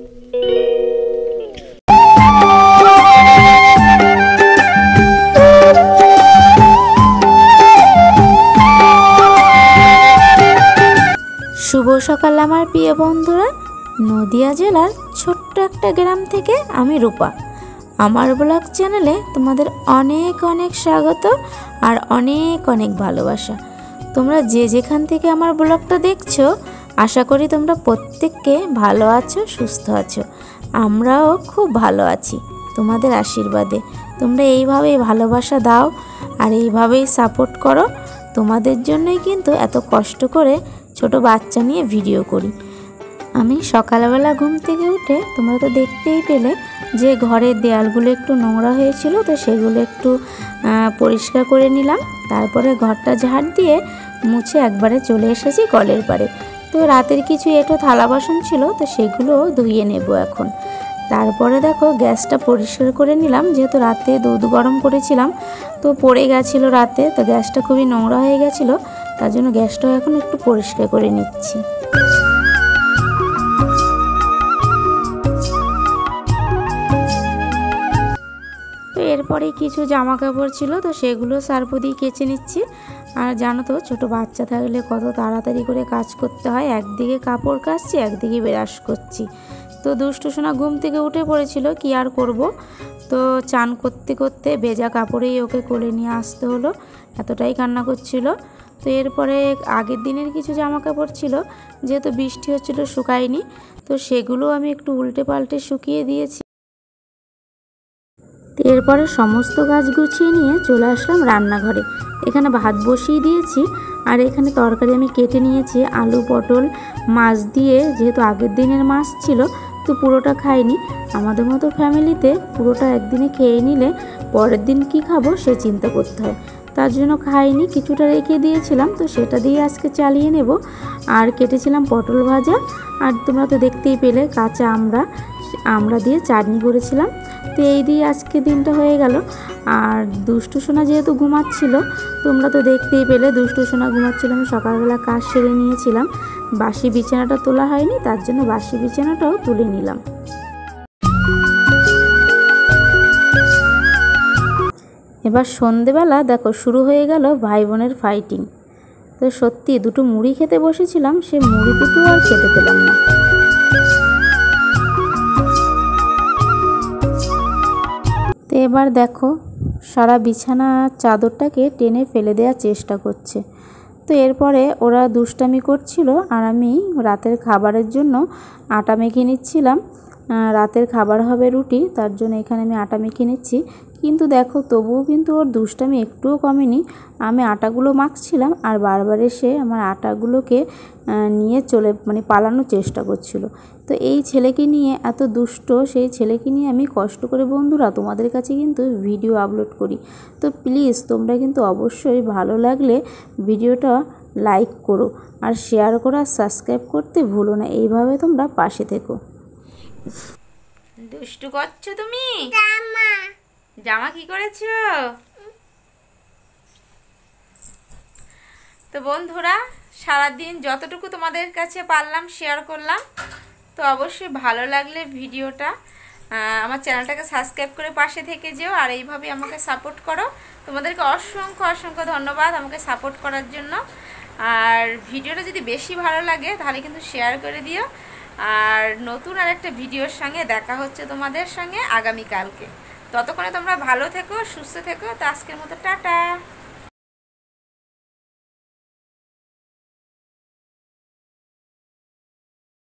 শুভ সকাল আমার প্রিয় বন্ধুরা। নদিয়া জেলার ছোট্ট একটা গ্রাম থেকে আমি রূপা। আমার ব্লগ চ্যানেলে তোমাদের অনেক অনেক স্বাগত আর অনেক অনেক ভালোবাসা। তোমরা যে যেখান থেকে আমার ব্লগটা দেখছো, আশা করি তোমরা প্রত্যেককে ভালো আছো, সুস্থ আছো। আমরাও খুব ভালো আছি তোমাদের আশীর্বাদে। তোমরা এইভাবেই ভালোবাসা দাও আর এইভাবেই সাপোর্ট করো। তোমাদের জন্যই কিন্তু এত কষ্ট করে ছোট বাচ্চা নিয়ে ভিডিও করি। আমি সকালবেলা ঘুম থেকে উঠে তোমরা তো দেখতেই পেলে যে ঘরের দেয়ালগুলো একটু নোংরা হয়েছিল, তো সেগুলো একটু পরিষ্কার করে নিলাম। তারপরে ঘরটা ঝাড় দিয়ে মুছে একবারে চলে এসেছি কলের পাড়ে। তো রাতের কিছু এঁটো থালা বাসন ছিল, তো সেগুলো ধুয়ে নেব এখন। তারপরে দেখো গ্যাসটা পরিষ্কার করে নিলাম, যেহেতু রাতে দুধ গরম করেছিলাম তো পড়ে গেছিলো রাতে, তো গ্যাসটা খুবই নোংরা হয়ে গেছিলো। তার জন্য গ্যাসটাও এখন একটু পরিষ্কার করে নিচ্ছি। তো এরপরে কিছু জামা কাপড় ছিল, তো সেগুলো সার্ফ দিয়ে কেচে নিচ্ছি। আর জানো তো ছোটো বাচ্চা থাকলে কত তাড়াতাড়ি করে কাজ করতে হয়। একদিকে কাপড় কাচছি, একদিকে ব্রাশ করছি। তো দুষ্টু সোনা ঘুম থেকে উঠে পড়েছিল, কি আর করব। তো চান করতে করতে ভেজা কাপড়েই ওকে কোলে নিয়ে আসতে হলো, এতটাই কান্না করছিল। তো এরপরে আগের দিনের কিছু জামা কাপড় ছিল, যেহেতু বৃষ্টি হচ্ছিল শুকায়নি, তো সেগুলো আমি একটু উল্টে পাল্টে শুকিয়ে দিয়েছি। এরপরে সমস্ত কাজ গুছিয়ে নিয়ে চলে আসলাম রান্নাঘরে। এখানে ভাত বসিয়ে দিয়েছি আর এখানে তরকারি আমি কেটে নিয়েছি আলু পটল মাছ দিয়ে। যেহেতু আগের দিনের মাছ ছিল তো পুরোটা খাইনি। আমাদের মতো ফ্যামিলিতে পুরোটা একদিনে খেয়ে নিলে পরের দিন কি খাবো সে চিন্তা করতে হয়, তার জন্য খাইনি, কিছুটা রেখে দিয়েছিলাম। তো সেটা দিয়ে আজকে চালিয়ে নেব। আর কেটেছিলাম পটল ভাজা, আর তোমরা তো দেখতেই পেলে কাঁচা আমরা দিয়ে চাটনি করেছিলাম। তো এই দিয়ে আজকে দিনটা হয়ে গেল। আর দুষ্টু সোনা যেহেতু ঘুমাচ্ছিল, তোমরা তো দেখতেই পেলে দুষ্টু সোনা ঘুমাচ্ছিল, আমি সকালবেলা কাজ সেরে নিয়েছিলাম। বাসি বিছানাটা তোলা হয়নি, তার জন্য বাসি বিছানাটাও তুলে নিলাম। এবার সন্ধেবেলা দেখো শুরু হয়ে গেল ভাই বোনের ফাইটিং। তো সত্যি দুটো মুড়ি খেতে বসেছিলাম, সে মুড়ি দুটো আর খেতে পেলাম না। তো এবার দেখো সারা বিছানা চাদরটাকে টেনে ফেলে দেওয়ার চেষ্টা করছে। তো এরপরে ওরা দুষ্টামি করছিল আর আমি রাতের খাবারের জন্য আটা মেখে নিচ্ছিলাম। রাতের খাবার হবে রুটি, তার জন্য এখানে আমি আটা মেখে নিচ্ছি। কিন্তু দেখো তবুও কিন্তু ওর দুষ্টামি একটুও কমেনি। আমি আটাগুলো মাখছিলাম আর বারবার এসে আমার আটাগুলোকে নিয়ে পালানোর চেষ্টা করছিল। তো এই ছেলেকে নিয়ে এত দুষ্ট, সেই ছেলেকে নিয়ে আমি কষ্ট করে বন্ধুরা তোমাদের কাছে কিন্তু ভিডিও আপলোড করি। তো প্লিজ তোমরা কিন্তু অবশ্যই ভালো লাগলে ভিডিওটা লাইক করো আর শেয়ার করো আর সাবস্ক্রাইব করতে ভুলো না। এইভাবে তোমরা পাশে থেকো। দুষ্টু করছো তুমি? জামা কি করেছো? তো বন্ধুরা সারাদিন যতটুকু তোমাদের কাছে পারলাম শেয়ার করলাম। তো অবশ্যই ভালো লাগলে ভিডিওটা আমার চ্যানেলটাকে সাবস্ক্রাইব করে পাশে থেকে যেও আর এইভাবে আমাকে সাপোর্ট করো। তোমাদেরকে অসংখ্য অসংখ্য ধন্যবাদ আমাকে সাপোর্ট করার জন্য। আর ভিডিওটা যদি বেশি ভালো লাগে তাহলে কিন্তু শেয়ার করে দিও। আর নতুন আর একটা ভিডিওর সঙ্গে দেখা হচ্ছে তোমাদের সঙ্গে আগামীকালকে। ততক্ষণে তোমরা ভালো থেকো, সুস্থ থেকো। তো আজকের মতো টাটা।